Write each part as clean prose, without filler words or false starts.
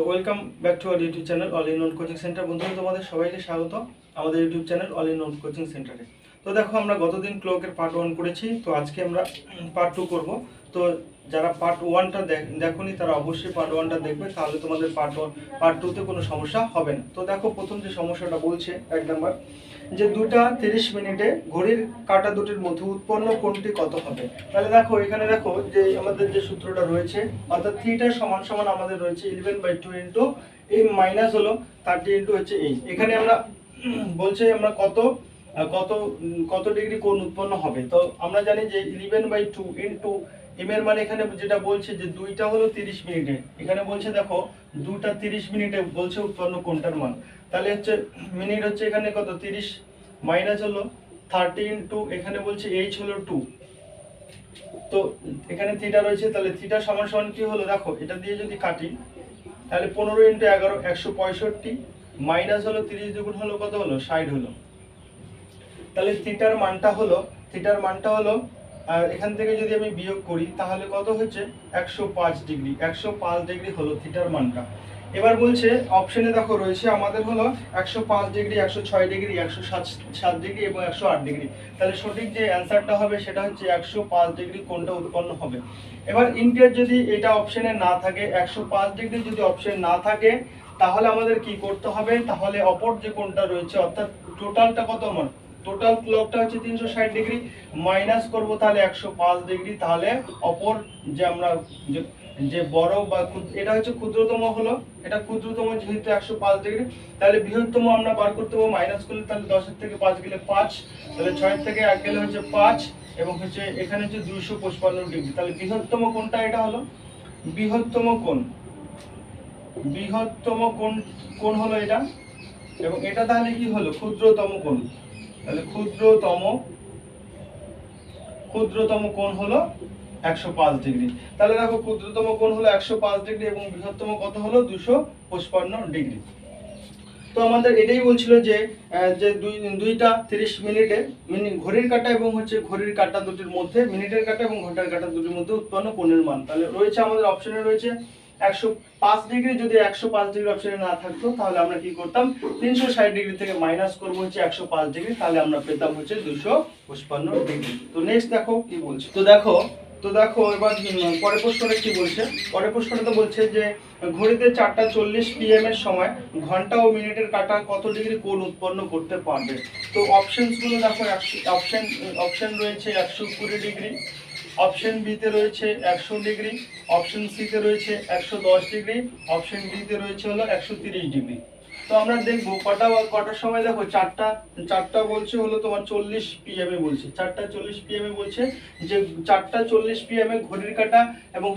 Welcome back to our YouTube channel all in one coaching centre. বন্ধুরা, তোমাদের সবাইকে স্বাগত আমাদের YouTube channel all in one coaching সেন্টারে। তো দেখো, আমরা গতদিন ক্লকের পার্ট 1 করেছি, তো আজকে আমরা পার্ট 2 করব। তো যারা পার্ট 1টা দেখোনি তারা অবশ্যই পার্ট 1টা দেখবে, তাহলে তোমাদের পার্ট 2তে কোনো সমস্যা হবে না। তো দেখো, প্রথম যে সমস্যাটা বলছে 1 নাম্বার, যে 2:30 মিনিটে ঘড়ির কাঁটা দুটির মধ্যে উৎপন্ন কোণটি কত হবে। তাহলে দেখো, এখানে দেখো যে আমাদের যে সূত্রটা রয়েছে, অর্থাৎ থিটা সমান সমান আমাদের রয়েছে 11/2 ইন্টু এই মাইনাস হলো 30 ইন্টু হচ্ছে এই। এখানে আমরা বলছে আমরা কত কত কত ডিগ্রি কোণ উৎপন্ন হবে। তো আমরা জানি যে 11/2 ইন্টু এম এর মানে এখানে যেটা বলছে যে 2টা হলো 30 মিনিটে, এখানে বলছে দেখো 2:30 মিনিটে বলছে উৎপন্ন কোণটার মান। তাহলে হচ্ছে মিনিট হচ্ছে এখানে কত 30 মাইনাস হলো 30 ইন্টু এখানে বলছে এইচ হলো 2। তো এখানে থিটা রয়েছে, তাহলে থিটা সমান সমান কি হলো দেখো, এটা দিয়ে যদি কাটি তাহলে 15 ইন্টু 11 165 মাইনাস হলো 30 দুগুণ হলো কত হলো 60 হলো। তাহলে থিটার মানটা হলো আর এখান থেকে যদি আমি বিয়োগ করি তাহলে কত হচ্ছে 105 ডিগ্রি। 105 ডিগ্রি হলো থিটার মানটা। এবার বলছে অপশনে দেখো রয়েছে আমাদের হলো 105 ডিগ্রি, 106 ডিগ্রি, 107 ডিগ্রি এবং 108 ডিগ্রি। তাহলে সঠিক যে অ্যান্সারটা হবে সেটা হচ্ছে 105 ডিগ্রি কোণটা উৎপন্ন হবে। এবার ইন্টের যদি এটা অপশনে না থাকে, 105 ডিগ্রি যদি অপশন না থাকে, তাহলে আমাদের কি করতে হবে, তাহলে অপর যে কোণটা রয়েছে অর্থাৎ টোটালটা কত আমার, টোটাল ক্লকটা হচ্ছে 360 ডিগ্রি, মাইনাস করব তাহলে 105 ডিগ্রি। তাহলে অপর যে আমরা যে বড় বা এটা হচ্ছে ক্ষুদ্রতম হলো, এটা ক্ষুদ্রতম যেহেতু 105 ডিগ্রি, তাহলে বৃহত্তম আমরা বার করতে হবে। মাইনাস করলে তাহলে 10 এর থেকে 5 গেলে 5, তাহলে 6 এর থেকে 1 গেলে হচ্ছে 5 এবং হচ্ছে এখানে হচ্ছে 255 ডিগ্রি। তাহলে বৃহত্তম কোণটা এটা হলো বৃহত্তম কোণ, কোণ হলো এটা, এবং এটা তাহলে কি হলো ক্ষুদ্রতম কোণ। তাহলে ক্ষুদ্রতম কোণ হলো 105 ডিগ্রি। তাহলে দেখো, ক্ষুদ্রতম কোণ হলো 105 ডিগ্রি এবং বৃহত্তম কত হলো 255 ডিগ্রি। তো আমাদের এটাই বলছিল যে যে 2:30 মিনিটে ঘড়ির কাঁটা এবং হচ্ছে ঘড়ির কাঁটা দুটির মধ্যে, মিনিটের কাঁটা এবং ঘন্টার কাঁটা দুটির মধ্যে উৎপন্ন কোণের মান। তাহলে রয়েছে আমাদের অপশনে রয়েছে 105 ডিগ্রি। যদি 105 ডিগ্রি অপশনে না থাকতো তাহলে আমরা কি করতাম, 360 ডিগ্রি থেকে মাইনাস করবো হচ্ছে 105 ডিগ্রি, তাহলে আমরা পেতাম হচ্ছে 255 ডিগ্রি। তো নেক্সট দেখো কি বলছে। তো দেখো এবার পরের প্রশ্নটা কি বলছে। পরের প্রশ্নটা বলছে যে ঘড়িতে 4:40 PM এর সময় ঘন্টা ও মিনিটের কাঁটা কত ডিগ্রি কোণ উৎপন্ন করতে পারবে। তো অপশনসগুলো দেখো, অপশন রয়েছে 120 ডিগ্রি, অপশন বি তে রয়েছে 100 ডিগ্রি, অপশন সি তে রয়েছে 110 ডিগ্রি, অপশন ডি তে রয়েছে হলো 130 ডিগ্রি। তো আমরা দেখবো কটার সময়, দেখো চারটা বলছে হলো তোমার 40 PM এ বলছে, 4:40 PM এ বলছে যে 4:40 PM এ ঘড়ির কাঁটা এবং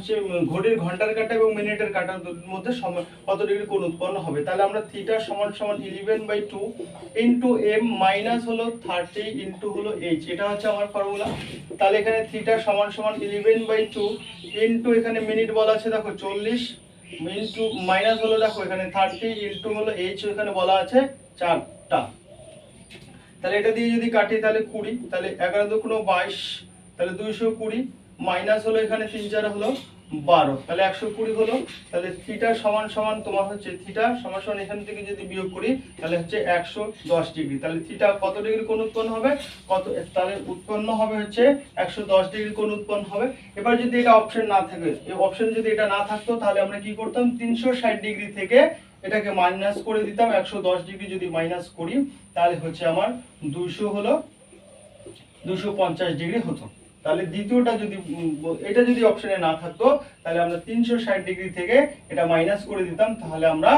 ঘড়ির ঘন্টার কাঁটা এবং মিনিটের কাঁটার মধ্যে কত ডিগ্রি কোণ উৎপন্ন হবে। তাহলে আমরা থিটা সমান সমান 11/2 ইন্টু এম মাইনাস হলো 30 ইন্টু হলো এইচ, এটা হচ্ছে আমার ফর্মুলা। তাহলে এখানে থিটা সমান সমান 11/2 ইন্টু এখানে মিনিট বলা আছে দেখো 40 ইন্টু মাইনাস হলো দেখো এখানে 30 ইন্টু হলো এইচ এখানে বলা আছে 4টা। তাহলে এটা দিয়ে যদি কাটি তাহলে 20, তাহলে 11 দুগুণ 22, তাহলে 220 মাইনাস হলো এখানে 3 4 হলো 12, তাহলে 120 হলো। তাহলে থিটা সমান সমান তোমার হচ্ছে থিটা সমান সমান এখান থেকে যদি বিয়োগ করি তাহলে হচ্ছে 110 ডিগ্রি। তাহলে থিটা কত ডিগ্রি কোণ উৎপন্ন হবে, তাহলে উৎপন্ন হবে হচ্ছে 110 ডিগ্রি কোণ উৎপন্ন হবে। এবার যদি এটা অপশন না থাকে, এই অপশন যদি এটা না থাকতো তাহলে আমরা কি করতাম, 360 ডিগ্রি থেকে এটাকে মাইনাস করে দিতাম। 110 ডিগ্রি যদি মাইনাস করি তাহলে হচ্ছে আমার 200 হলো 250 ডিগ্রি হতো। তাহলে দ্বিতীয়টা যদি এটা যদি অপশনে না থাকতো তাহলে আমরা 360 ডিগ্রি থেকে এটা মাইনাস করে দিতাম, তাহলে আমরা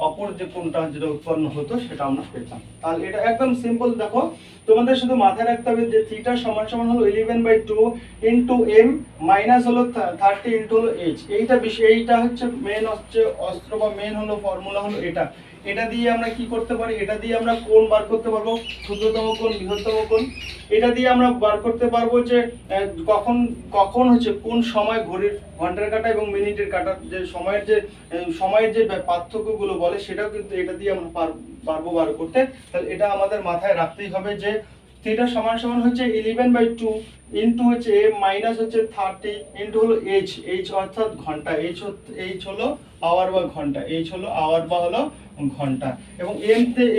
অপর যে কোণটা যেটা উৎপন্ন হতো সেটা আমরা পেতাম। তাহলে এটা একদম সিম্পল। দেখো, তোমাদের শুধু মাথায় রাখতে হবে যে থিটা সমান সমান হলো 11/2 ইন্টু এম মাইনাস হলো 30 ইন্টু হলো এইচ। এইটা হচ্ছে মেন হচ্ছে অস্ত্র বা মেন হলো ফর্মুলা হলো এটা। এটা দিয়ে আমরা কি করতে পারি, এটা দিয়ে আমরা কোণ বার করতে পারবো, ক্ষুদ্রতম কোণ, বৃহত্তম কোণ। এটা দিয়ে আমরা বার করতে পারবো যে কখন হচ্ছে কোন সময় ঘড়ির ঘন্টার কাঁটা এবং মিনিটের কাঁটা যে সময়ের যে পার্থক্যগুলো বলে সেটাও কিন্তু এটা দিয়ে আমরা পারবো বার করতে। তাহলে এটা আমাদের মাথায় রাখতেই হবে যে থিটা সমান সমান হচ্ছে 11/2 ইন্টু হচ্ছে এ মাইনাস হচ্ছে 30 ইন্টু হলো এইচ অর্থাৎ ঘন্টা, এইচ হলো আওয়ার বা ঘন্টা, এইচ হলো আওয়ার বা হলো ঘন্টা, এবং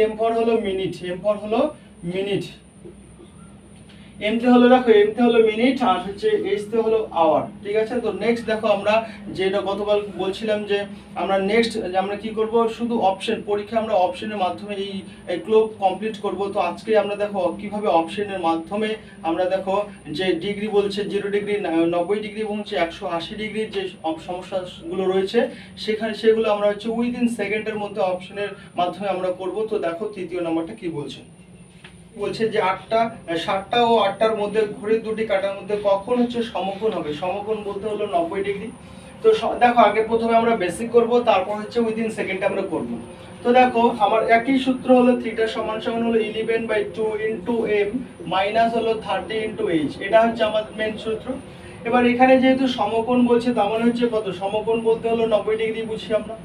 এম ফর হলো মিনিট, এম ফর হলো মিনিট, এমতে হলো দেখো এমতে হলো মিনিট, আর হচ্ছে এইচতে হলো আওয়ার। ঠিক আছে, তো নেক্সট দেখো আমরা যেটা গতকাল বলছিলাম যে আমরা নেক্সট আমরা কি করব, শুধু অপশন পরীক্ষা আমরা অপশনের মাধ্যমে এগুলো কমপ্লিট করব। তো আজকে আমরা দেখো কিভাবে অপশনের মাধ্যমে আমরা দেখো যে ডিগ্রি বলছে 0 ডিগ্রি, 90 ডিগ্রি এবং 180 ডিগ্রির যে সমস্যাগুলো রয়েছে সেগুলো আমরা হচ্ছে উইদিন সেকেন্ডের মধ্যে অপশনের মাধ্যমে আমরা করব। তো দেখো তৃতীয় নাম্বারটা কি বলছে, বলছে যে 7টা ও 8টার মধ্যে ঘড়ির দুটি কাঁটার মধ্যে কখন হচ্ছে সমকোণ হবে, সমকোণ বলতে হলো 90 ডিগ্রি। তো দেখো আগে প্রথমে আমরা বেসিক করব, তারপর হচ্ছে উইদিন সেকেন্ডে আমরা করব। তো দেখো আমার একই সূত্র হলো থিটা সমান সমান হলো 11/2 ইনটু m মাইনাস হলো 30 ইনটু h, এটা হচ্ছে আমাদের মেন সূত্র। এবার এখানে যেহেতু সমকোণ বলছে তার মানে হচ্ছে কত, সমকোণ বলতে হলো 90 ডিগ্রি বুঝি আমরা।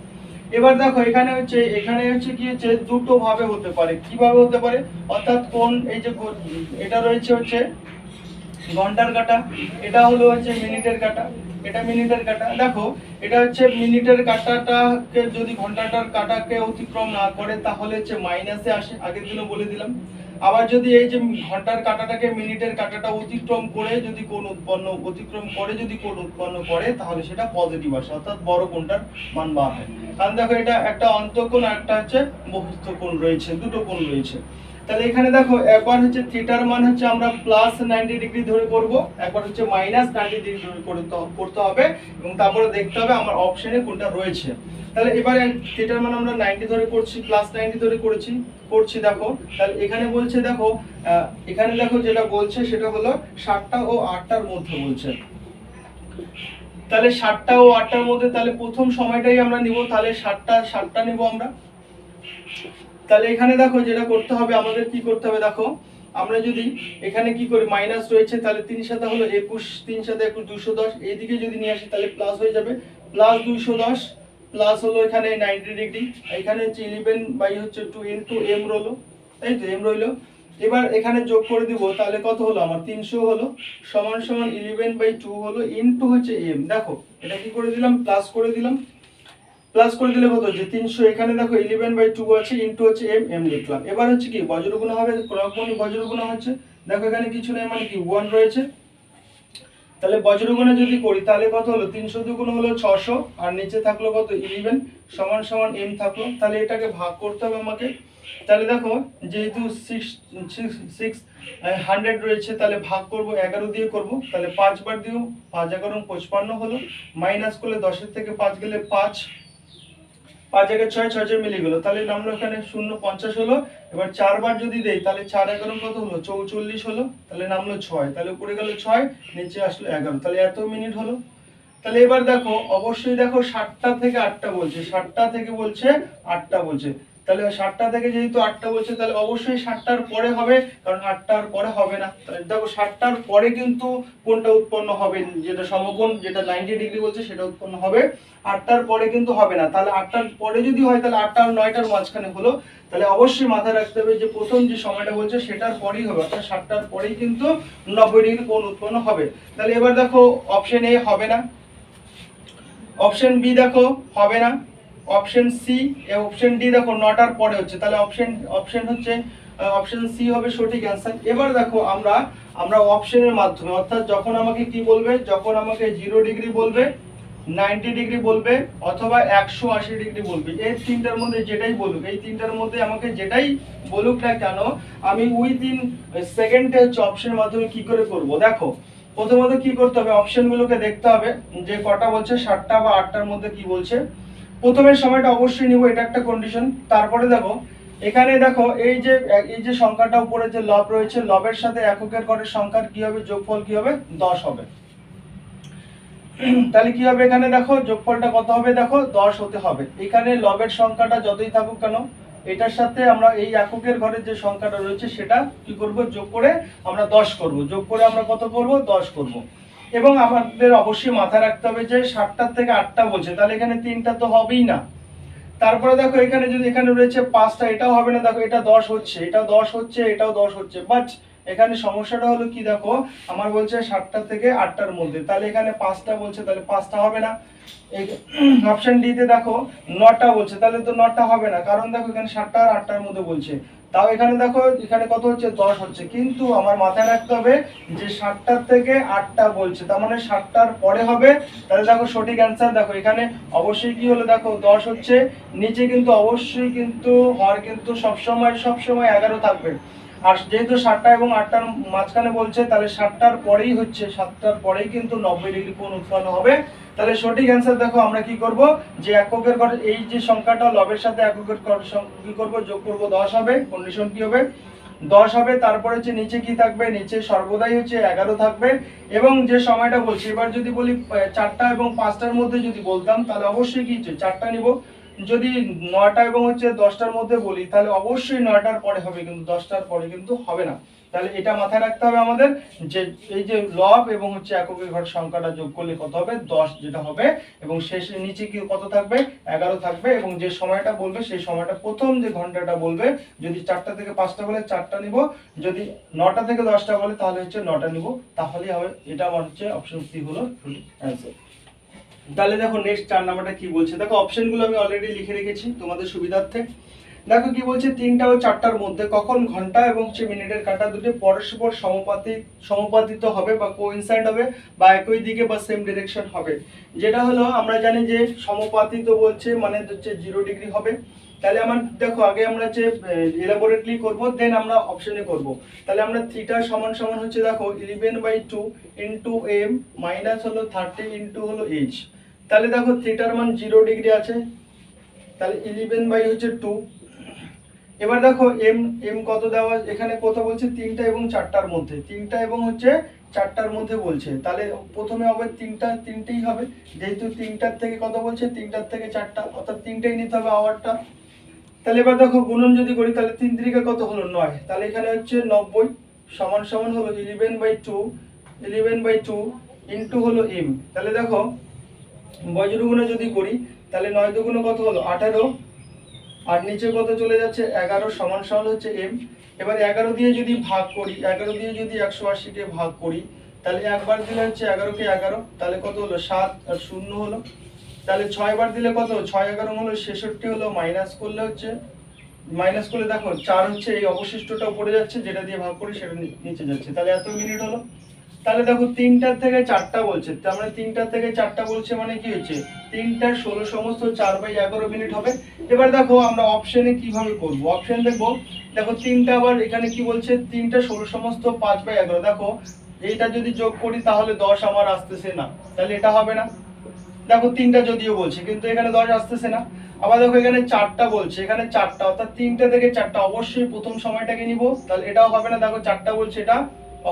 এবার দেখো এখানে হচ্ছে কি হচ্ছে দুটো ভাবে হতে পারে, কিভাবে হতে পারে, অর্থাৎ কোন এই যে এটা রয়েছে হচ্ছে ঘন্টার কাঁটা, এটা হলো হচ্ছে মিনিটের কাঁটা, এটা মিনিটের কাঁটা। দেখো এটা হচ্ছে মিনিটের কাঁটাটাকে যদি ঘন্টাটার কাঁটাকে অতিক্রম না করে তাহলে হচ্ছে মাইনাসে আসে, আগের দিনও বলে দিলাম। আবার যদি এই যে ঘন্টার কাঁটাটাকে মিনিটের কাঁটাটা অতিক্রম করে যদি কোণ উৎপন্ন করে তাহলে সেটা পজিটিভ আসে, অর্থাৎ বড় কোণটার মান বার হয়। কারণ দেখো এটা একটা অন্তঃকোণ আর একটা হচ্ছে বহিঃস্থ কোণ রয়েছে, দুটো কোণ রয়েছে। তাহলে এখানে দেখো একবার হচ্ছে থিটার মান হচ্ছে আমরা প্লাস 90 ডিগ্রি ধরে করব, একবার হচ্ছে মাইনাস 90 ডিগ্রি ধরে করতে হবে, এবং তারপরে দেখতে হবে আমার অপশনে কোনটা রয়েছে। তাহলে এবারে থিটার মান আমরা 90 ধরে করছি, প্লাস 90 ধরে করছি দেখো। তাহলে এখানে বলছে দেখো এখানে দেখো যেটা বলছে সেটা হলো 7টা ও 8টার মধ্যে বলছে। তাহলে 7টা ও 8টার মধ্যে, তাহলে প্রথম সময়টাই আমরা নিব, তাহলে 7টা নিব আমরা। তাহলে এখানে দেখো যেটা করতে হবে আমাদের, কি করতে হবে দেখো, আমরা যদি এখানে কি করি মাইনাস রয়েছে, তাহলে 3 সাথে হলো 21, 3 সাথে 21 210, এইদিকে যদি নিয়ে আসি তাহলে প্লাস হয়ে যাবে, প্লাস 210 প্লাস হলো এখানে 90 ডিগ্রি, এখানে হচ্ছে 11/2 ইনটু m রইলো, তাই তো m রইলো। এবার এখানে যোগ করে দিব, তাহলে কত হলো আমার 300 হলো, সমান সমান 11/2 হলো ইনটু হচ্ছে m। দেখো এটা কি করে দিলাম, প্লাস করে দিলাম, প্লাস করে দিলে কত হচ্ছে 300, এখানে দেখো 11/2 আছে ইনটু হচ্ছে m লিখলাম। এবার হচ্ছে কি বজ্রগুণ হবে, ক্রমগুণী বজ্রগুণ হচ্ছে, দেখো এখানে কিছু নেই মানে কি 1 রয়েছে। তাহলে বজ্রগুণে যদি করি তাহলে কত হলো, 300 দুগুণ হলো 600, আর নিচে থাকলো কত 11 সমান সমান m থাকলো। তাহলে এটাকে ভাগ করতে হবে আমাকে। তাহলে দেখো যেহেতু 600 রয়েছে, তাহলে ভাগ করব 11 দিয়ে করব, তাহলে 5 বার দিও, 5 11 55 হলো, মাইনাস করলে 10 এর থেকে 5 গেলে 5, 5 একে 6, 6 মিলে গেল, তাহলে নামলো এখানে 0.50 হলো। এবার 4 বার যদি দেই তাহলে 4 11 কত হলো 44 হলো, তাহলে নামলো 6, তাহলে উপরে গেল 6, নিচে আসলো 11, তাহলে এত মিনিট হলো। তাহলে এবার দেখো অবশ্যই দেখো 7টা থেকে 8টা বলছে, 7টা থেকে বলছে 8টা বলছে, তাহলে 7টা থেকে যেহেতু 8টা বলছে তাহলে অবশ্যই 7টার পরে হবে, কারণ 8টার পরে হবে না। তাহলে দেখো 7টার পরে কিন্তু কোনটা উৎপন্ন হবে, যেটা সমকোণ যেটা 90 ডিগ্রি বলছে সেটা উৎপন্ন হবে, 8টার পরে কিন্তু হবে না। তাহলে 8টার পরে যদি হয় তাহলে 8টা আর 9টার মাঝখানে হলো, তাহলে অবশ্যই মাথায় রাখতে হবে যে প্রথম যে সময়টা বলছে সেটার পরেই হবে, অর্থাৎ 7টার পরেই কিন্তু 90 ডিগ্রি কোণ উৎপন্ন হবে। তাহলে এবার দেখো অপশন এ হবে না, অপশন বি দেখো হবে না, অপশন সি, অপশন ডি দেখো 9টার পরে হচ্ছে, তাহলে অপশন হচ্ছে অপশন সি হবে সঠিক অ্যান্সার। এবার দেখো আমরা অপশনের মাধ্যমে, অর্থাৎ যখন আমাকে কি বলবে, যখন আমাকে 0 ডিগ্রি বলবে, 90 ডিগ্রি বলবে, অথবা 180 ডিগ্রি বলবে, এই তিনটার মধ্যে যেটাই বলুক, এই তিনটার মধ্যে আমাকে যেটাই বলুক না কেন, আমি উইদিন সেকেন্ডে হচ্ছে অপশনের মাধ্যমে কি করে করব। দেখো প্রথমত কি করতে হবে, অপশনগুলোকে দেখতে হবে যে কটা বলছে, 7টা বা 8টার মধ্যে কি বলছে। প্রথমের সময়টা অবশ্যই নিব, এটা একটা কন্ডিশন। তারপরে দেখো এখানে দেখো এই যে সংখ্যাটা উপরে যে লব রয়েছে, লবের সাথে এককের ঘরের সংখ্যার কি হবে, যোগফল কি হবে, 10 হবে। তাহলে কি হবে, এখানে দেখো যোগফলটা কত হবে, দেখো 10 হতে হবে। এখানে লবের সংখ্যাটা যতই থাকুক কেন, এটার সাথে আমরা এই এককের ঘরের যে সংখ্যাটা রয়েছে সেটা কি করব, যোগ করে আমরা 10 করব, যোগ করে আমরা কত করব, 10 করব। এবং আমাদের অবশ্যই মাথায় রাখতে হবে যে 7টার থেকে 8টা বলছে, তাহলে এখানে 3টা তো হবেই না। তারপরে দেখো এখানে যদি এখানে রয়েছে 5টা, এটাও হবে না, দেখো এটা 10 হচ্ছে, এটাও 10 হচ্ছে, এটাও 10 হচ্ছে, বাট এখানে সমস্যাটা হলো কি, দেখো আমার বলছে 7টা থেকে 8টার মধ্যে, তাহলে এখানে 5টা বলছে, তাহলে 5টা হবে না। অপশন ডি তে দেখো 9টা বলছে, তাহলে তো 9টা হবে না, কারণ দেখো এখানে 7টা আর 8টার মধ্যে বলছে। তাও এখানে দেখো এখানে কত হচ্ছে, 10 হচ্ছে, কিন্তু আমার মাথায় রাখতে হবে যে 7টা থেকে 8টা বলছে, তার মানে 7টার পরে হবে। তাহলে দেখো সঠিক অ্যান্সার, দেখো এখানে অবশ্যই কি হলো, দেখো 10 হচ্ছে, নিচে কিন্তু অবশ্যই কিন্তু হর কিন্তু সবসময় 11 থাকবে। আর যেহেতু 7টা এবং 8টার মাঝখানে বলছে, তাহলে 7টার পরেই হচ্ছে, 7টার পরেই কিন্তু 90 ডিগ্রি কোণ উৎপন্ন হবে। তাহলে সঠিক অ্যান্সার দেখো আমরা কি করব, যে এককের ঘর এই যে সংখ্যাটা লবের সাথে এককের ঘর কি করব, যোগ করব, 10 হবে। কন্ডিশন কি হবে, 10 হবে। তারপরে হচ্ছে নিচে কি থাকবে, নিচে সর্বদাই হচ্ছে 11 থাকবে। এবং যে সময়টা বলছি, এবার যদি বলি 4টা এবং 5টার মধ্যে যদি বলতাম, তাহলে অবশ্যই কি 4টা নিব। যদি 9টা এবং হচ্ছে 10টার মধ্যে বলি, তাহলে অবশ্যই 9টার পরে হবে, কিন্তু 10টার পরে কিন্তু হবে না। তাহলে এটা মাথায় রাখতে হবে আমাদের, যে এই যে লব এবং হচ্ছে এককের ঘর সংখ্যাটা যোগ করলে কত হবে, 10 যেটা হবে। এবং শেষে নিচে কি কত থাকবে, 11 থাকবে। এবং যে সময়টা বলবে সেই সময়টা প্রথম যে ঘন্টাটা বলবে, যদি 4টা থেকে 5টা বলে 4টা নিব, যদি 9টা থেকে 10টা বলে তাহলে হচ্ছে 9টা নিব, তাহলেই হবে। এটা আমার হচ্ছে অপশন সি হলো অ্যান্সার। তাহলে দেখো নেক্সট 4 নাম্বারটা কি বলছে, দেখো অপশনগুলো আমি অলরেডি লিখে রেখেছি তোমাদের সুবিধার্থে। দেখো কি বলছে, 3টা ও 4টার মধ্যে কখন ঘন্টা এবং মিনিটের কাঁটা দুটো পরস্পর সমাপতিত হবে বা কোইনসাইড হবে, বা একই দিকে বা সেম ডিরেকশন হবে। যেটা হলো আমরা জানি যে সমাপতিত বলছে মানে হচ্ছে 0 ডিগ্রি হবে। তাহলে আমার দেখো আগে আমরা যে এলাবোরেটলি করব, দেন আমরা অপশনে করব। তাহলে আমরা থিটা সমান সমান হচ্ছে দেখো 11/2 ইনটু m মাইনাস হলো 30 ইনটু হলো h। তাহলে দেখো থিটার মান 0 ডিগ্রি আছে, তাহলে 11/2। এবার দেখো m কত দেওয়া, এখানে কত বলছে, 3টা এবং 4টার মধ্যে, 3টা এবং হচ্ছে 4টার মধ্যে বলছে। তাহলে প্রথমে হবে 3টেই হবে, যেহেতু 3টার থেকে কত বলছে, 3টার থেকে 4টা, অর্থাৎ 3টেই নিতে হবে আওয়ারটা। তাহলে এবার দেখো গুণন যদি করি, তাহলে 3 3 কত হলো 9, তাহলে এখানে হচ্ছে 90 সমান সমান হলো 11/2 ইনটু হলো m। তাহলে দেখো বজ্রগুণ যদি করি, তাহলে 9 দুগুণ কত হলো 18, আর নিচে কত চলে যাচ্ছে 11 সমান সমান হচ্ছে m। এবার 11 দিয়ে যদি ভাগ করি, 11 দিয়ে যদি 180 কে ভাগ করি, তাহলে একবার দিলে হচ্ছে 11 কে 11, তাহলে কত হলো 7 আর 0 হলো। তাহলে 6 বার দিলে কত, 6 11 হলো 66 হলো, মাইনাস করলে হচ্ছে, মাইনাস করলে দেখো 4 হচ্ছে এই অবশিষ্টটা উপরে যাচ্ছে, যেটা দিয়ে ভাগ করি সেটা নিচে যাচ্ছে, তাহলে এত মিনিট হলো। তাহলে দেখো 3টার থেকে 4টা বলছে, তার মানে 3টার থেকে 4টা বলছে মানে কি হচ্ছে, 3টার 16 সমস্ত 4/11 মিনিট হবে। এবার দেখো আমরা অপশনে কিভাবে করব, অপশন দেখবো, দেখো 3টা আবার এখানে কি বলছে, 3টা 16 সমস্ত 5/11, দেখো এইটা যদি যোগ করি তাহলে 10 আমার আসতেছে না, তাহলে এটা হবে না। দেখো 3টা যদিও বলছে, কিন্তু এখানে 10 আসতেছে না। আবার দেখো এখানে 4টা বলছে, এখানে 4টা, অর্থাৎ 3টা থেকে 4টা, অবশ্যই প্রথম সময়টাকে নিব, তাহলে এটাও হবে না। দেখো 4টা বলছে, এটা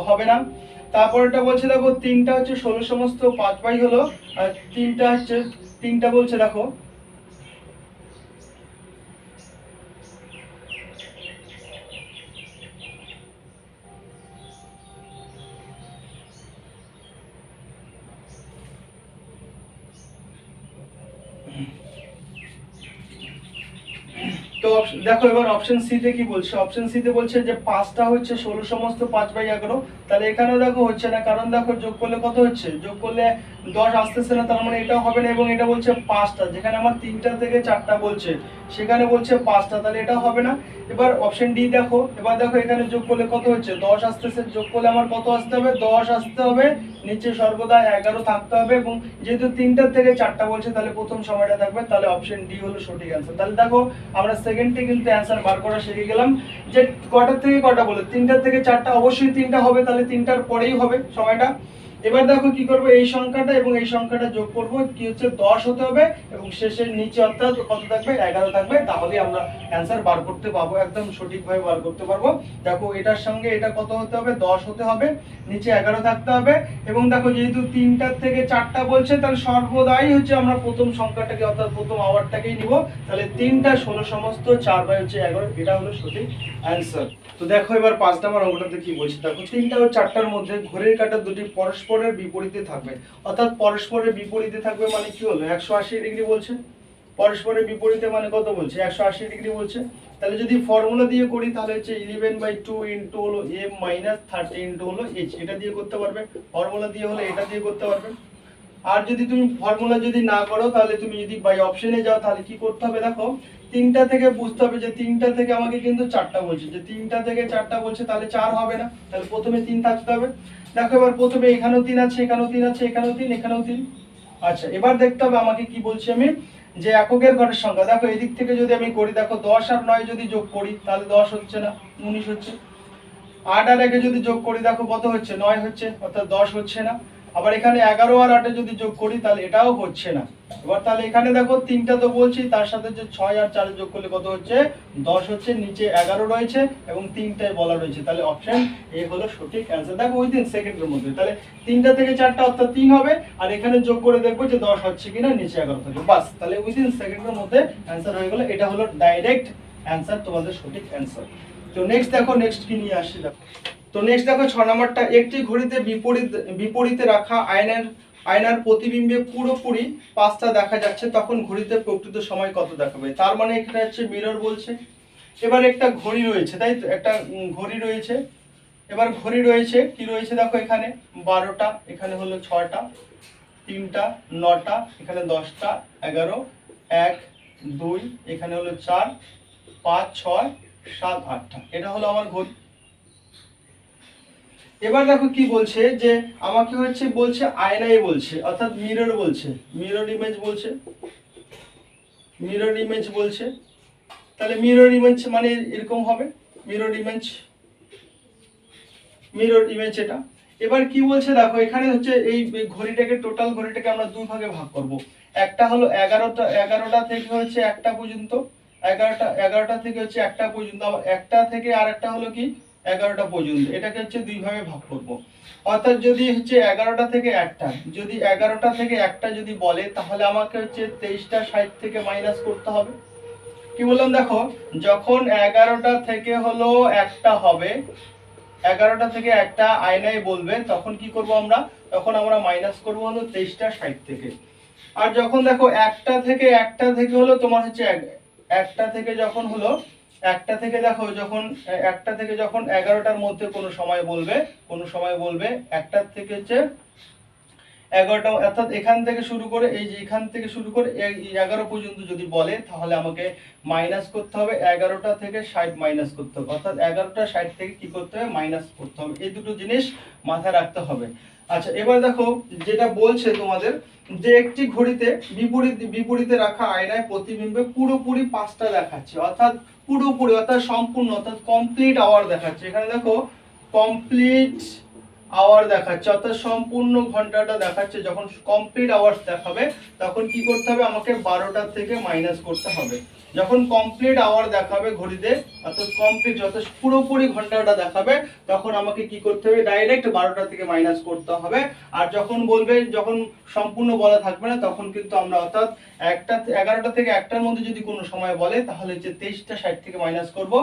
হবে না। তারপরটা বলছে দেখো 3টা হচ্ছে 16 সমস্ত 5 হলো, আর 3টা হচ্ছে, 3টা বলছে দেখো তো দেখো এবার অপশন সি তে কি বলছে, অপশন সি তে বলছে যে 5টা হচ্ছে 16 সমস্ত 5/11, তাহলে এখানেও দেখো হচ্ছে না, কারণ দেখো যোগ করলে কত হচ্ছে, যোগ করলে 10 আসতেছে না, তার মানে এটাও হবে না। এবং এটা বলছে 5টা, যেখানে আমার 3টা থেকে 4টা বলছে, সেখানে বলছে 5টা, তাহলে এটাও হবে না। এবার অপশন ডি দেখো, এবার দেখো এখানে যোগ করলে কত হচ্ছে, 10 আসতেছে, যোগ করলে আমার কত আসতে হবে, 10 আসতে হবে, নিচে সর্বদা 11 থাকতে হবে। এবং যেহেতু 3টা থেকে 4টা বলছে, তাহলে প্রথম সময়টা থাকবে, তাহলে অপশন ডি হলো সঠিক অ্যান্সার। তাহলে দেখো আমরা সেকেন্ডে কিন্তু অ্যান্সার বার করা শিখে গেলাম, যে কটা থেকে কটা বলে, 3টা থেকে 4টা, অবশ্যই 3টা হবে, তাহলে 3টার পরেই হবে সময়টা। এবার দেখো কি করব, এই সংখ্যাটা এবং এই সংখ্যাটা যোগ করব, কি হচ্ছে 10 হতে হবে, এবং শেষের নিচে অর্থাৎ কত থাকবে, 11 থাকবে, তাহলে আমরা অ্যান্সার বার করতে পারবো, একদম সঠিকভাবে বার করতে পারবো। দেখো এটার সঙ্গে এটা কত হতে হবে, 10 হতে হবে, নিচে 11 থাকতে হবে। এবং দেখো যেহেতু 3টার থেকে 4টা বলছে, তাহলে সর্বদাই হচ্ছে আমরা প্রথম সংখ্যাটাকে অর্থাৎ প্রথম আওয়ারটাকেই নিব। তাহলে 3টা 16 সমস্ত 4/11, এটা হলো সঠিক অ্যান্সার। তো দেখো এবার 5 নাম্বার অঙ্কটাতে কি বলছে, দেখো 3টা ও 4টার মধ্যে ঘড়ির কাঁটা দুটি পরস্পরের বিপরীতে থাকবে, অর্থাৎ পরস্পরের বিপরীতে থাকবে মানে কি হলো, 180 ডিগ্রি বলছে, পরস্পরের বিপরীতে মানে কত বলছে 180 ডিগ্রি বলছে। তাহলে যদি ফর্মুলা দিয়ে করি তাহলে হচ্ছে 11/2 ইন্টু হলো m মাইনাস 30 ইন্টু হলো h, এটা দিয়ে করতে পারবে। ফর্মুলা দিয়ে হলে এটা দিয়ে করতে পারবে। আর যদি তুমি ফর্মুলা যদি না করো তাহলে তুমি যদি বাই অপশনে যাও তাহলে কি করতে হবে, দেখো 3টা থেকে বুঝতে হবে যে 3টা থেকে আমাকে কিন্তু 4টা বলছে, যে 3টা থেকে 4টা বলছে তাহলে 4 হবে না, তাহলে প্রথমে 3 থাকতে হবে। দেখো এবার প্রথমে এখানেও 3 আছে, এখানেও 3 আছে, এখানেও 3, এখানেও 3। আচ্ছা এবার দেখতে হবে আমাকে কি বলছি আমি, যে এককের ঘরের সংখ্যা। দেখো এদিক থেকে যদি আমি করি, দেখো 10 আর 9 যদি যোগ করি তাহলে 10 হচ্ছে না, 19 হচ্ছে। 8 আর 1 যদি যোগ করি দেখো কত হচ্ছে, 9 হচ্ছে, অর্থাৎ 10 হচ্ছে না। আবার এখানে 11 আর 8 যদি যোগ করি তাহলে এটাও হচ্ছে না। এবার তাহলে এখানে দেখো 3টা তো বলছি, তার সাথে যে 6 আর 4 যোগ করলে কত হচ্ছে, 10 হচ্ছে, নিচে 11 রয়েছে এবং 3টাই বলা রয়েছে। তাহলে অপশন এ হলো সঠিক অ্যান্সার। দেখো উইদিন সেকেন্ডের মধ্যে, তাহলে 3টা থেকে 4টা অর্থাৎ 3 হবে, আর এখানে যোগ করে দেখবো যে 10 হচ্ছে কিনা, নিচে 11 থাকবে, বাস। তাহলে উইদিন সেকেন্ডের মধ্যে অ্যান্সার হয়ে গেল। এটা হলো ডাইরেক্ট অ্যান্সার, তোমাদের সঠিক অ্যান্সার। তো নেক্সট দেখো, নেক্সট কি নিয়ে আসছি দেখো। তো নেক্সট দেখো 6 নাম্বারটা, একটি ঘড়িতে বিপরীতে রাখা আয়নার প্রতিবিম্বে পুরোপুরি 5টা দেখা যাচ্ছে, তখন ঘড়িতে প্রকৃত সময় কত দেখাবে। তার মানে এখানে হচ্ছে মিরর বলছে। এবার একটা ঘড়ি রয়েছে, তাই তো, একটা ঘড়ি রয়েছে। এবার ঘড়ি রয়েছে কি রয়েছে, দেখো এখানে 12টা, এখানে হলো 6টা, 3টা, 9টা, এখানে 10টা, 11, 1, 2, এখানে হলো 4, 5, 6, 7, 8টা, এটা হলো আমার ঘড়ি। এবার দেখো কি বলছে, যে আমাকে হচ্ছে বলছে আয়নায় বলছে, অর্থাৎ মিরর বলছে, মিরর ইমেজ বলছে, মিরর ইমেজ বলছে। তাহলে মিরর ইমেজ মানে এরকম হবে, মিরর ইমেজ, মিরর ইমেজ এটা। এবার কি বলছে দেখো, এখানে হচ্ছে এই ঘড়িটাকে, টোটাল ঘড়িটাকে আমরা দুই ভাগে ভাগ করব। একটা হলো 11টা থেকে হচ্ছে 1টা পর্যন্ত, 11টা থেকে হচ্ছে 1টা পর্যন্ত, আবার 1টা থেকে আর একটা হলো কি 11টা পর্যন্ত, এটাকে হচ্ছে দুই ভাগে ভাগ করব। অর্থাৎ যদি হচ্ছে 11টা থেকে 1টা, যদি 11টা থেকে 1টা যদি বলে তাহলে আমাকে হচ্ছে 23টা 60 থেকে মাইনাস করতে হবে। কি বললাম দেখো, যখন 11টা থেকে হলো 1টা হবে, 11টা থেকে 1টা আয়নায় বলবে, তখন কি করব আমরা, তখন আমরা মাইনাস করব হলো 23টা 60 থেকে। আর যখন দেখো 1টা থেকে হলো তোমার হচ্ছে 1টা থেকে যখন হলো, 1টা থেকে দেখো যখন 1টা থেকে যখন 11টার মধ্যে কোনো সময় বলবে, 1টার থেকে হচ্ছে 11টা, অর্থাৎ এখান থেকে শুরু করে এই যে এখান থেকে শুরু করে 11 পর্যন্ত যদি বলে তাহলে আমাকে মাইনাস করতে হবে 11টা থেকে 60 মাইনাস করতে হবে, অর্থাৎ 11টা 60 থেকে কি করতে হবে, মাইনাস করতে হবে। এই দুটো জিনিস মাথায় রাখতে হবে। আচ্ছা এবার দেখো যেটা বলছে তোমাদের, যে একটি ঘড়িতে বিপরীতে রাখা আয়নায় প্রতিবিম্বে পুরোপুরি 5টা দেখাচ্ছে, অর্থাৎ পুরোপুরি, অর্থাৎ সম্পূর্ণ, অর্থাৎ কমপ্লিট আওয়ার দেখাচ্ছে। এখানে দেখো কমপ্লিট আওয়ার দেখাচ্ছে, অর্থাৎ সম্পূর্ণ ঘন্টাটা দেখাচ্ছে। যখন কমপ্লিট আওয়ার্স দেখাবে তখন কি করতে হবে, আমাকে 12টা থেকে মাইনাস করতে হবে। যখন কমপ্লিট আওয়ার দেখাবে ঘড়িতে, অর্থাৎ কমপ্লিট, অর্থাৎ পুরোপুরি ঘন্টাটা দেখাবে, তখন আমাকে কি করতে হবে, ডাইরেক্ট 12টা থেকে মাইনাস করতে হবে। আর যখন বলবে, যখন সম্পূর্ণ বলা থাকবে না, তখন কিন্তু আমরা অর্থাৎ 11টা থেকে 1টার মধ্যে যদি কোনো সময় বলে তাহলে হচ্ছে 23টা 60 থেকে মাইনাস করব,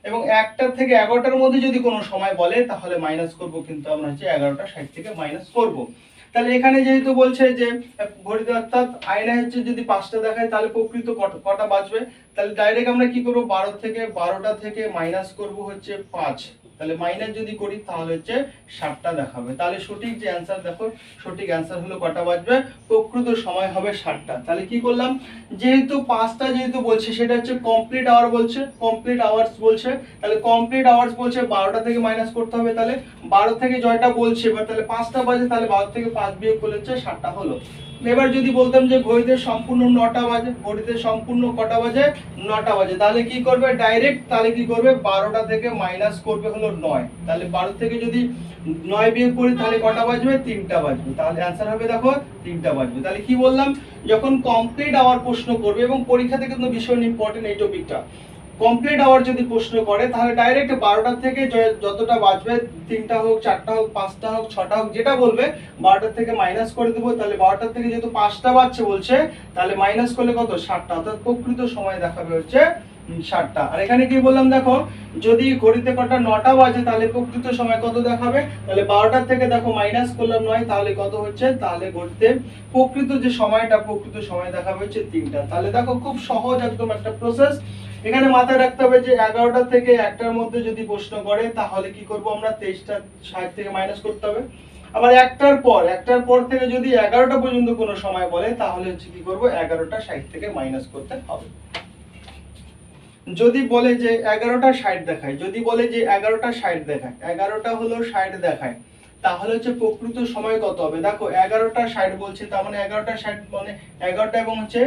এবং 1টা থেকে 11টার মধ্যে যদি কোনো সময় বলে তাহলে মাইনাস করব, কিন্তু আমরা হচ্ছে 11টা 60 থেকে মাইনাস করব। তাহলে এখানে যেহেতু বলছে যে ঘড়িতে, অর্থাৎ আয়নায় হচ্ছে যদি 5টা দেখায় তাহলে প্রকৃত কটা বাজবে, তাহলে ডাইরেক্ট আমরা কি করব, 12টা থেকে মাইনাস করব হচ্ছে 5, তাহলে মাইনাস যদি করি তাহলে হচ্ছে 7টা দেখাবে। তাহলে সঠিক যে অ্যান্সার, দেখো সঠিক অ্যান্সার হলো কটা বাজবে, প্রকৃত সময় হবে 7টা। তাহলে কি করলাম, যেহেতু 5টা যেহেতু বলছে, সেটা হচ্ছে কমপ্লিট আওয়ার বলছে, কমপ্লিট আওয়ার্স বলছে, তাহলে কমপ্লিট আওয়ার্স বলছে 12টা থেকে মাইনাস করতে হবে। তাহলে 12 থেকে জয়টা বলছে, এবার তাহলে 5টা বাজে, তাহলে 12 থেকে 5 বিয়োগ করলে হচ্ছে 7টা হলো। এবার যদি বলতাম যে ঘড়িতে সম্পূর্ণ 9টা বাজে, ঘড়িতে সম্পূর্ণ কটা বাজে, 9টা বাজে, তাহলে কি করবে, ডাইরেক্ট তাহলে কি করবে, 12টা থেকে মাইনাস করবে হলো 9, তাহলে 12 থেকে যদি 9 বিয়োগ করি তাহলে কটা বাজবে, 3টা বাজবে। তাহলে অ্যান্সার হবে দেখো 3টা বাজবে। তাহলে কি বললাম, যখন কমপ্লিট আওয়ার প্রশ্ন করবে, এবং পরীক্ষাতে কিন্তু ভীষণ ইম্পর্টেন্ট এই টপিকটা, কমপ্লিট আওয়ার যদি প্রশ্ন করে তাহলে ডাইরেক্ট 12টা থেকে যতটা বাজবে, 3টা হোক, 4টা হোক, 5টা হোক, 6টা হোক, যেটা বলবে 12টা থেকে মাইনাস করে দেবো। তাহলে 12টা থেকে যেহেতু 5টা বাজছে বলছে, তাহলে মাইনাস করলে কত, 7টা, অর্থাৎ প্রকৃত সময় দেখাবে হচ্ছে 60টা। আর এখানে কি বললাম দেখো, যদি ঘড়িতে কটা 9টা বাজে তাহলে প্রকৃত সময় কত দেখাবে, তাহলে 12টার থেকে দেখো মাইনাস করলাম 9, তাহলে কত হচ্ছে, তাহলে ঘড়িতে প্রকৃত যে সময়টা প্রকৃত সময় দেখাবে হচ্ছে 3টা। তাহলে দেখো খুব সহজ একদম একটা প্রসেস। এখানে মাথায় রাখতে হবে যে 11টা থেকে 1টার মধ্যে যদি প্রশ্ন করে তাহলে কি করব আমরা, 23টা 60 থেকে মাইনাস করতে হবে। আবার একটার পর থেকে যদি 11টা পর্যন্ত কোনো সময় বলে তাহলে হচ্ছে কি করব, 11টা 60 থেকে মাইনাস করতে হবে। যদি বলে যে 11টা 60 দেখায়, যদি বলে যে 11টা 60 দেখায়, 11টা হলো 60 দেখায়, তাহলে হচ্ছে প্রকৃত সময় কত হবে। দেখো 11টা 60 বলছে, তার মানে 11টা 60 মানে 11টা এবং হচ্ছে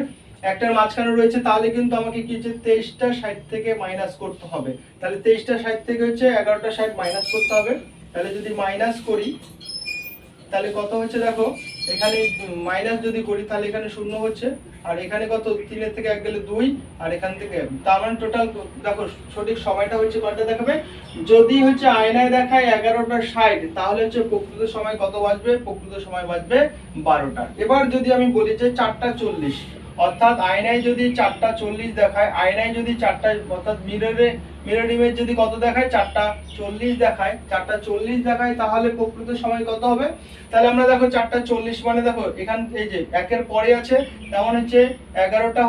একটার মাঝখানে রয়েছে, তাহলে কিন্তু আমাকে কি হচ্ছে 23টা 60 থেকে মাইনাস করতে হবে। তাহলে 23টা 60 থেকে হচ্ছে 11টা 60 মাইনাস করতে হবে। তাহলে যদি মাইনাস করি তাহলে কত হচ্ছে, দেখো এখানে মাইনাস যদি করি তাহলে এখানে 0 হচ্ছে, আর এখানে কত, 3 এর থেকে 1 গেলে 2, আর এখান থেকে তার মানে টোটাল দেখো সঠিক সময়টা হচ্ছে কতটা দেখাবে। যদি হচ্ছে আয়নায় দেখায় 11টা 60, তাহলে হচ্ছে প্রকৃত সময় কত বাজবে, প্রকৃত সময় বাজবে 12টা। এবার যদি আমি বলি যে 4টা 40, অর্থাৎ আয়নায় যদি 4টা 40 দেখায়, আয়নায় যদি 4টা অর্থাৎ মিরর ইমেজ যদি কত দেখায়, 4টা 40 দেখায়, 4টা 40 দেখায়, তাহলে প্রকৃত সময় কত হবে। তাহলে আমরা দেখো 4টা 40 মানে দেখো এখান এই যে একের পরে আছে, তেমন হচ্ছে 11টা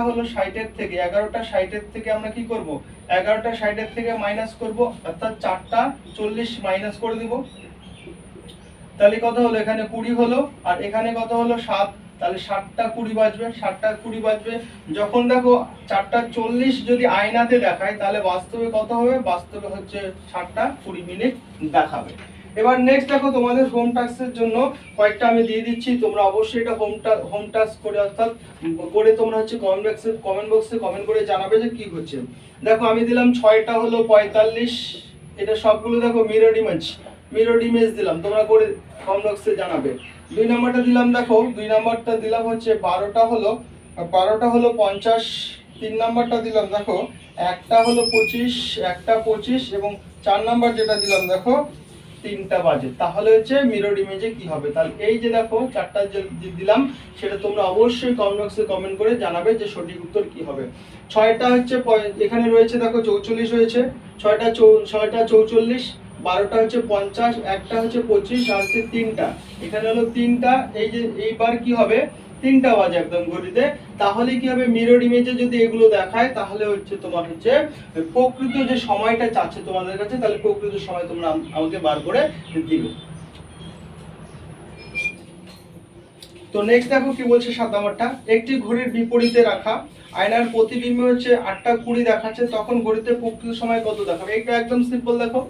হলো 60 এর থেকে, 11টা 60 এর থেকে আমরা কি করব, 11টা 60 এর থেকে মাইনাস করব, অর্থাৎ 4টা 40 মাইনাস করে দিব। তাহলে কত হলো, এখানে 20 হলো, আর এখানে কত হলো 7, তাহলে 7টা 20 বাজবে, 7টা 20 বাজবে। যখন দেখো 4টা 40 যদি আয়নাতে দেখায় তাহলে বাস্তবে কত হবে, বাস্তবে হচ্ছে 7টা 20 মিনিট দেখাবে। এবার নেক্সট দেখো তোমাদের হোম টাস্কের জন্য কয়েকটা আমি দিয়ে দিচ্ছি, তোমরা অবশ্যই এটা হোম টাস্ক করে অর্থাৎ করে তোমরা হচ্ছে কমেন্ট বক্সে কমেন্ট করে জানাবে যে কি হচ্ছে। দেখো আমি দিলাম 6টা হলো 45, এটা সবগুলো দেখো মিরর ইমেজ দিলাম, তোমরা করে কমেন্ট বক্সে জানাবে। 2 নাম্বারটা দিলাম, দেখো 2 নাম্বারটা দিলাম হচ্ছে 12টা হলো 50। 3 নাম্বারটা দিলাম দেখো একটা হলো 25 এবং 4 নাম্বার যেটা দিলাম দেখো 3টা বাজে। তাহলে হচ্ছে মিরর ইমেজে কি হবে, তাহলে এই যে দেখো 4টা যে দিলাম সেটা তোমরা অবশ্যই কমেন্ট বক্সে কমেন্ট করে জানাবে যে সঠিক উত্তর কি হবে। 6টা হচ্ছে এখানে রয়েছে দেখো 44 রয়েছে, 6টা 44, 12টা হচ্ছে 50, একটা হচ্ছে 25, আর হচ্ছে 3টা, এখানে হলো 3টা। এই যে এইবার কি হবে, 3টা বাজে একদম ঘড়িতে, তাহলে কি হবে, মিরর ইমেজে যদি এগুলো দেখায় তাহলে হচ্ছে তোমার হচ্ছে প্রকৃত যে সময়টা চাচ্ছে তোমাদের কাছে, তাহলে প্রকৃত সময় তোমরা আমাকে বার করে দিবে। তো নেক্সট দেখো কি বলছে 7 নাম্বারটা, একটি ঘড়ির বিপরীতে রাখা আয়নার প্রতিবিম্ব হচ্ছে 8টা 20 দেখাচ্ছে, তখন ঘড়িতে প্রকৃত সময় কত দেখাবে। এটা একদম সিম্পল, দেখো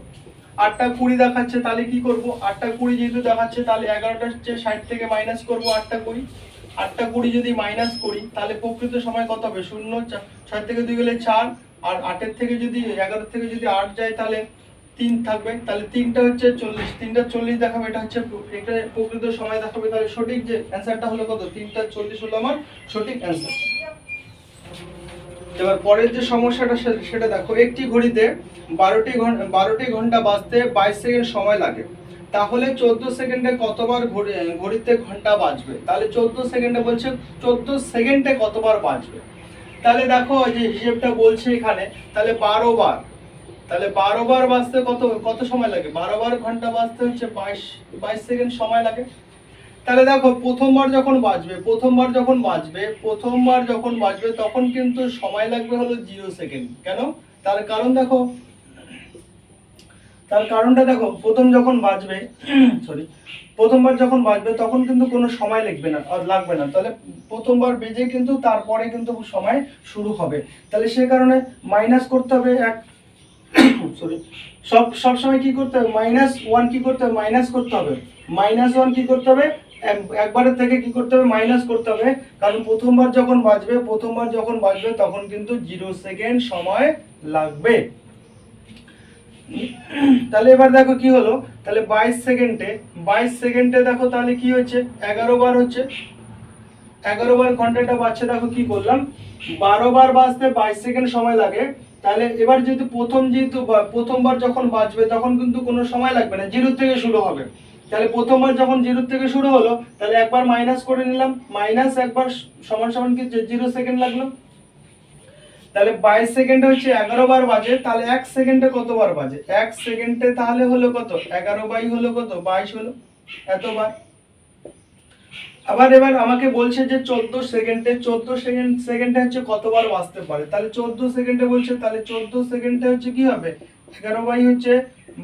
8টা 20 দেখাচ্ছে, তাহলে কি করব, 8টা 20 যেহেতু দেখাচ্ছে তাহলে 11টা 60 থেকে মাইনাস করব 8টা 20। 8টা 20 যদি মাইনাস করি তাহলে প্রকৃত সময় কত হবে, 0, 6 থেকে 2 গেলে 4, আর 8 থেকে যদি 11 থেকে যদি 8 যায় তাহলে 3 থাকবে, তাহলে 3টা হচ্ছে 40, 3টা 40 দেখাবে, এটা হচ্ছে এটা প্রকৃত সময় দেখাবে। তাহলে সঠিক যে অ্যানসারটা হলো কত, 3টা 40 হলো আমার সঠিক অ্যানসার। এবার পরের যে সমস্যাটা সেটা দেখো, একটি ঘড়িতে 12টি ঘন্টা বাজতে 22 সেকেন্ড সময় লাগে, তাহলে 14 সেকেন্ডে কতবার ঘড়িতে ঘন্টা বাজবে। তাহলে 14 সেকেন্ডে বলছে 14 সেকেন্ডে কতবার বাজবে। তাহলে দেখো যে হিসেবটা বলছে এখানে, তাহলে 12 বার, তাহলে 12 বার বাজতে কত সময় লাগে, 12 বার ঘন্টা বাজতে হচ্ছে 22 সেকেন্ড সময় লাগে। তাহলে দেখো প্রথমবার যখন বাজবে তখন কিন্তু সময় লাগবে হলো 0 সেকেন্ড। কেন, তার কারণ দেখো, তার কারণটা দেখো, প্রথমবার যখন বাজবে তখন কিন্তু কোনো সময় লাগবে না, তাহলে প্রথমবার বেজে কিন্তু তারপরে কিন্তু সময় শুরু হবে। তাহলে সে কারণে মাইনাস করতে হবে সব সময় কি করতে হবে, -1 কি করতে হবে, মাইনাস করতে হবে, -1 কি করতে হবে, একবারের থেকে কি করতে হবে, মাইনাস করতে হবে। কারণ প্রথমবার যখন বাজবে তখন কিন্তু 0 সেকেন্ড সময় লাগবে। তাহলে এবার দেখো কি হলো, তাহলে 22 সেকেন্ডে দেখো তাহলে কি হচ্ছে, 11 বার হচ্ছে, 11 বার ঘন্টাটা বাজছে। দেখো কি করলাম, 12 বার বাজতে 22 সেকেন্ড সময় লাগে। তাহলে এবার যেহেতু প্রথমবার যখন বাজবে তখন কিন্তু কোনো সময় লাগবে না, 0 থেকে শুরু হবে। তাহলে প্রথমবার যখন 0 থেকে শুরু হলো তাহলে একবার মাইনাস করে নিলাম, -1 বার সমান কি 0 সেকেন্ড লাগলো। তাহলে 22 সেকেন্ডে হচ্ছে 11 বার বাজে, তাহলে 1 সেকেন্ডে কতবার বাজে? 1 সেকেন্ডে তাহলে হলো কত? 11 বাই হলো কত? 22 হলো এতবার। এবার আমাকে বলছে যে 14 সেকেন্ডে, 14 সেকেন্ডে হচ্ছে কতবার বাজতে পারে? তাহলে 14 সেকেন্ডে বলছে, তাহলে 14 সেকেন্ডে হচ্ছে কি হবে? 11 বাই হচ্ছে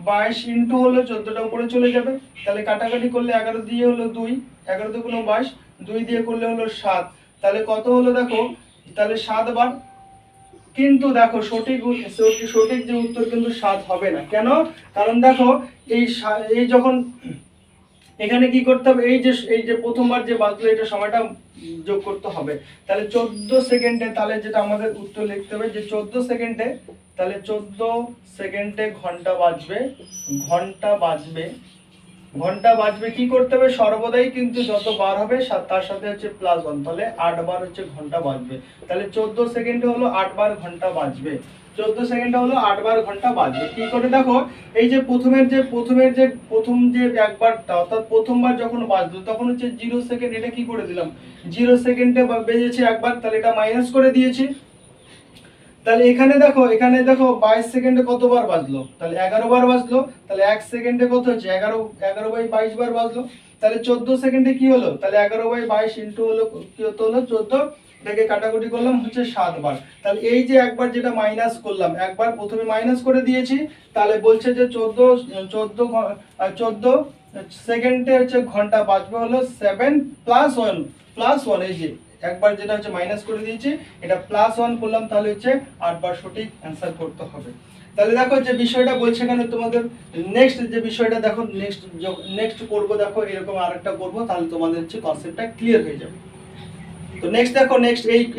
22 ইনটু হলো 14টা উপরে চলে যাবে, তাহলে কাটাকাটি করলে 11 দিয়ে হলো 2, 11 দুগুণ 22, 2 দিয়ে করলে হলো 7, তাহলে কত হলো দেখো? তাহলে 7 বার। কিন্তু দেখো সঠিক যে উত্তর কিন্তু 7 হবে না। কেন? কারণ দেখো এই যখন এখানে কি করতে হবে, এই যে প্রথমবার যে বাজলো এটা সময়টা যোগ করতে হবে। তাহলে 14 সেকেন্ডে, তাহলে যেটা আমাদের উত্তর লিখতে হবে যে 14 সেকেন্ডে, তাহলে 14 সেকেন্ডে ঘন্টা বাজবে, ঘন্টা বাজবে কি করতে হবে? সর্বদাই কিন্তু যত বার হবে তার সাথে হচ্ছে +1, তাহলে 8 বার হচ্ছে ঘন্টা বাজবে। তাহলে 14 সেকেন্ডে হলো 8 বার ঘন্টা বাজবে, 14 সেকেন্ডে হলো 8 বার ঘন্টা বাজবে। কি করে দেখো, এই যে প্রথম যে একবারটা, অর্থাৎ প্রথমবার যখন বাজলো তখন হচ্ছে 0 সেকেন্ড, এটা কি করে দিলাম? 0 সেকেন্ডে বেজেছে একবার, তাহলে এটা মাইনাস করে দিয়েছি। তাহলে এখানে দেখো 22 সেকেন্ডে কতবার বাজলো? তাহলে 11 বার বাজলো, তাহলে 1 সেকেন্ডে কত হচ্ছে? 11 বাই 22 বার বাজলো। তাহলে 14 সেকেন্ডে কি হলো? তাহলে 11 বাই 22 ইনটু হলো কি হলো 14, এটাকে কাটাকুটি করলাম হচ্ছে 7 বার। তাহলে এই যে একবার যেটা মাইনাস করলাম, একবার প্রথমে মাইনাস করে দিয়েছি, তাহলে বলছে যে 14 সেকেন্ডে হচ্ছে ঘন্টা বাজবে হলো 7 + 1, এই যে একবার যেটা হচ্ছে মাইনাস করে দিয়েছি, এটা +1 করলাম, তাহলে হচ্ছে 8 বার সঠিক অ্যান্সার করতে হবে। তাহলে দেখো যে বিষয়টা বলছে এখানে তোমাদের নেক্সট যে বিষয়টা দেখো, নেক্সট করব, দেখো এরকম আরেকটা করব, তাহলে তোমাদের হচ্ছে কনসেপ্টটা ক্লিয়ার হয়ে যাবে। তো নেক্সট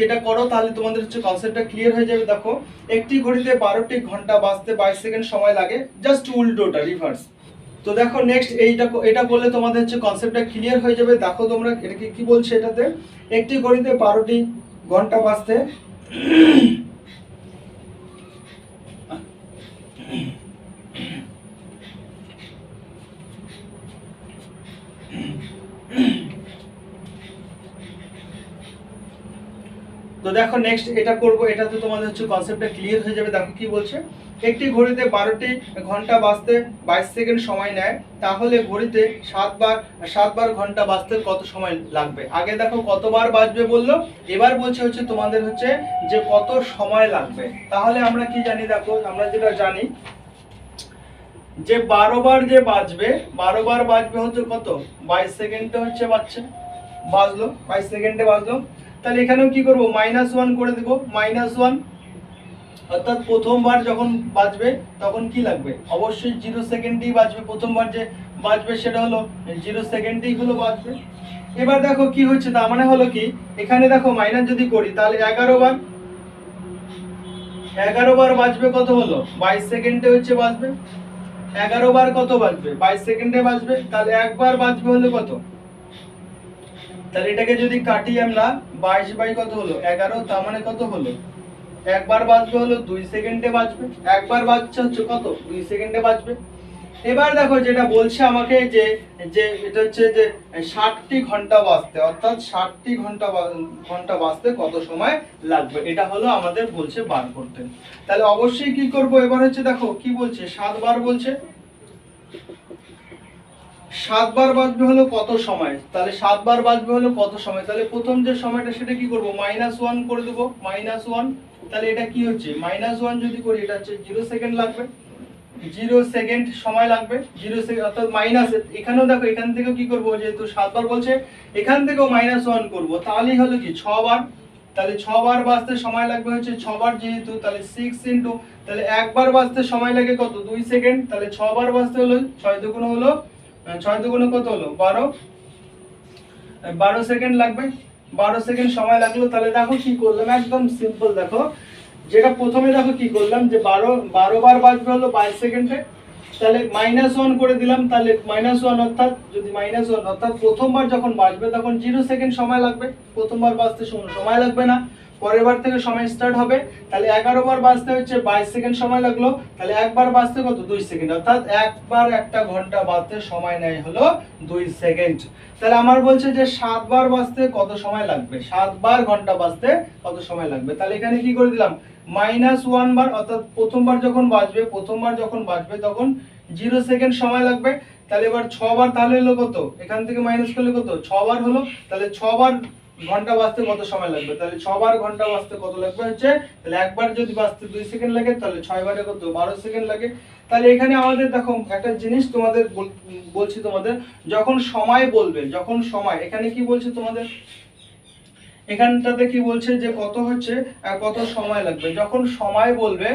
এটা করো, তাহলে তোমাদের হচ্ছে কনসেপ্টটা ক্লিয়ার হয়ে যাবে। দেখো একটি ঘড়িতে 12টি ঘন্টা বাজতে 22 সেকেন্ড সময় লাগে, জাস্ট উল্টোটা রিভার্স। তো দেখো নেক্সট এটা করলে তোমাদের হচ্ছে কনসেপ্টটা ক্লিয়ার হয়ে যাবে। দেখো তোমরা এটা কি বলছে, এটাতে একটি ঘড়িতে 12টি ঘন্টা বাজতে তো দেখো নেক্সট এটা করব, এটাতে তোমাদের হচ্ছে কনসেপ্টটা ক্লিয়ার হয়ে যাবে। দেখো কি বলছে, একটি ঘড়িতে 12টি ঘন্টা বাজতে 22 সেকেন্ড সময় নেয়, তাহলে ঘড়িতে 7 বার ঘন্টা বাজতে কত সময় লাগবে? আগে দেখো কতবার বাজবে বললো, এবার বলছে হচ্ছে তোমাদের হচ্ছে যে কত সময় লাগবে। তাহলে আমরা কি জানি, দেখো আমরা যেটা জানি যে 12 বার যে বাজবে, 12 বার বাজবে হচ্ছে কত? 22 সেকেন্ডে হচ্ছে বাজলো 22 সেকেন্ডে বাজলো। তাহলে এখানেও কি করব? -1 করে দেব, -1, অর্থাৎ প্রথমবার যখন বাজবে তখন কি লাগবে? অবশ্যই 0 সেকেন্ডেই বাজবে, প্রথমবার যে বাজবে সেটা হলো 0 সেকেন্ডেই হলো বাজবে। এবার দেখো কি হচ্ছে, তার মানে হলো কি, এখানে দেখো মাইনাস যদি করি তাহলে 11 বার বাজবে, কত হলো? 22 সেকেন্ডে হচ্ছে বাজবে। 11 বার কত বাজবে? 22 সেকেন্ডে বাজবে, তাহলে একবার বাজবে হলো কত? তাহলে এটাকে যদি কাটি আমরা, 22 বাই কত হলো? 11, তার মানে কত হলো? একবার বাজবে হলো 2 সেকেন্ডে বাজবে, একবার বাজছে হচ্ছে কত? 2 সেকেন্ডে বাজবে। এবার দেখো যেটা বলছে আমাকে যে যে এটা হচ্ছে যে 60টি ঘন্টা বাজতে, অর্থাৎ 60টি ঘন্টা বাজতে কত সময় লাগবে, এটা হলো আমাদের বলছে বার করতে। তাহলে অবশ্যই কি করব, এবার হচ্ছে দেখো কি বলছে, 7 বার বলছে, 7 বার বাজবে হলো কত সময়? তাহলে 7 বার বাজবে হলো কত সময়? তাহলে প্রথম যে সময়টা সেটা কি করব? -1 করে দেব, -1। তাহলে এটা কি হচ্ছে? -1 যদি করি, এটা হচ্ছে 0 সেকেন্ড লাগবে, 0 সেকেন্ড সময় লাগবে, 0 সেকেন্ড, অর্থাৎ মাইনাস। এখানেও দেখো এখান থেকেও কি করব, যেহেতু 7 বার বলছে এখান থেকেও -1 করব, তাহলেই হলো কি 6 বার। তাহলে 6 বার বাজতে সময় লাগবে হচ্ছে 6 বার যেহেতু, তাহলে 6 ইনটু, তাহলে একবার বাজতে সময় লাগে কত? 2 সেকেন্ড, তাহলে 6 বার বাজতে হলো 6 দুগুণ হলো 6 দুগুণে কত হলো? 12 সেকেন্ড লাগবে, 12 সেকেন্ড সময় লাগলো। তাহলে দেখো কি করলাম, একদম সিম্পল। দেখো যেটা প্রথমে দেখো কি করলাম, যে 12 বার বাজবে হলো 22 সেকেন্ডে, তাহলে -1 করে দিলাম, তাহলে -1 অর্থাৎ যদি -1 অর্থাৎ প্রথমবার যখন বাজবে তখন 0 সেকেন্ড সময় লাগবে, প্রথমবার বাজতে সময় লাগবে না, পরের বার থেকে সময় স্টার্ট হবে, তাহলে 11 বার বাজতে হচ্ছে 22 সেকেন্ড সময় লাগলো, তাহলে একবার বাজতে কত 2 সেকেন্ড, অর্থাৎ একবার একটা ঘন্টা বাজতে সময় নেয় হলো 2 সেকেন্ড। তাহলে আমার বলছে যে 7 বার বাজতে কত সময় লাগবে, 7 বার ঘন্টা বাজতে কত সময় লাগবে। তাহলে এখানে কি করে দিলাম, -1 বার, অর্থাৎ প্রথমবার যখন বাজবে তখন 0 সেকেন্ড সময় লাগবে। তাহলে এবার 6 বার, তাহলে হলো কত, এখান থেকে মাইনাস করলে কত, 6 বার হলো। তাহলে 6 বার ঘন্টা বাজতে কত সময় লাগবে, তাহলে 6 বার ঘন্টা বাজতে কত লাগবে হচ্ছে, তাহলে একবার যদি বাজতে 2 সেকেন্ড লাগে, তাহলে 6 বারে কত 12 সেকেন্ড লাগে। তাহলে এখানে আমাদের দেখো একটা জিনিস তোমাদের বলছি, তোমাদের যখন সময় বলবে, যখন সময়, এখানে কি বলছে তোমাদের, এখানটাতে কি বলছে যে কত হচ্ছে কত সময় লাগবে, যখন সময় বলবে,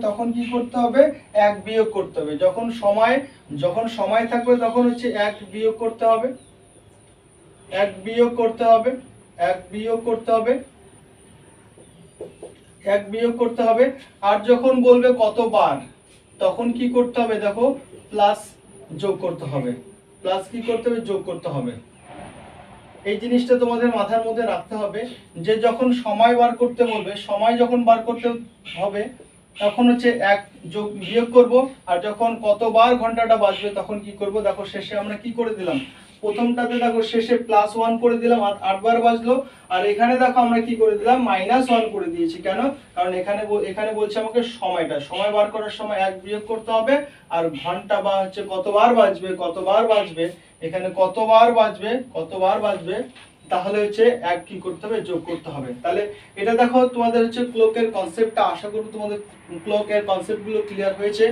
তখন কি করতে হবে, 1 বিয়োগ করতে হবে। যখন সময় থাকবে তখন হচ্ছে 1 বিয়োগ করতে হবে, 1 বিয়োগ করতে হবে, 1 বিয়োগ করতে হবে, 1 বিয়োগ করতে হবে। আর যখন বলবে কতবার, তখন কি করতে হবে, দেখো প্লাস যোগ করতে হবে, প্লাস কি করতে হবে, যোগ করতে হবে। এই জিনিসটা তোমাদের মাথার মধ্যে রাখতে হবে যে যখন সময় বার করতে বলবে, সময় যখন বার করতে হবে তখন হচ্ছে 1 যোগ বিয়োগ করব, আর যখন কতবার ঘন্টাটা বাজবে তখন কি করব, দেখো শেষে আমরা কি করে দিলাম, প্রথমটাতে দেখো শেষে +1 করে দিলাম, 8 বার বাজলো। আর এখানে দেখো আমরা কি করে দিলাম, -1 করে দিয়েছি। কেন, কারণ এখানে বলছে আমাকে সময় বার করার সময় 1 বিয়োগ করতে হবে, আর ঘন্টা বা হচ্ছে কতবার বাজবে, এখানে কতবার বাজবে তাহলে হচ্ছে 1 কি করতে হবে, যোগ করতে হবে। তাহলে এটা দেখো তোমাদের হচ্ছে ক্লকের কনসেপ্টটা, আশা করব তোমাদের ক্লকের কনসেপ্টগুলো ক্লিয়ার হয়েছে।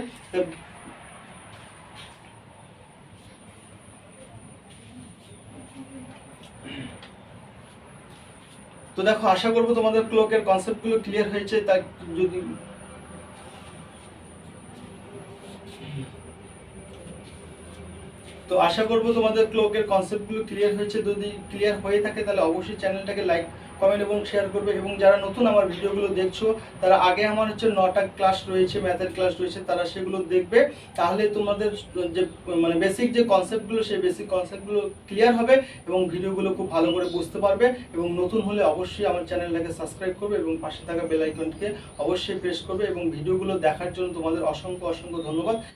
তো দেখো আশা করব তোমাদের ক্লকের কনসেপ্টগুলো ক্লিয়ার হয়েছে। তাই যদি তো আশা করব তোমাদের ক্লকের কনসেপ্টগুলো ক্লিয়ার হয়েছে। যদি ক্লিয়ার হয়ে থাকে তাহলে অবশ্যই চ্যানেলটাকে লাইক, কমেন্ট এবং শেয়ার করবে। এবং যারা নতুন আমার ভিডিওগুলো দেখছো তারা আগে আমার হচ্ছে 9টা ক্লাস রয়েছে, ম্যাথের ক্লাস রয়েছে, তারা সেগুলো দেখবে। তাহলে তোমাদের যে মানে বেসিক যে কনসেপ্টগুলো, সেই বেসিক কনসেপ্টগুলো ক্লিয়ার হবে এবং ভিডিওগুলো খুব ভালো করে বুঝতে পারবে। এবং নতুন হলে অবশ্যই আমার চ্যানেলটাকে সাবস্ক্রাইব করবে এবং পাশে থাকা বেল আইকনটিকে অবশ্যই প্রেস করবে। এবং ভিডিওগুলো দেখার জন্য তোমাদের অসংখ্য ধন্যবাদ।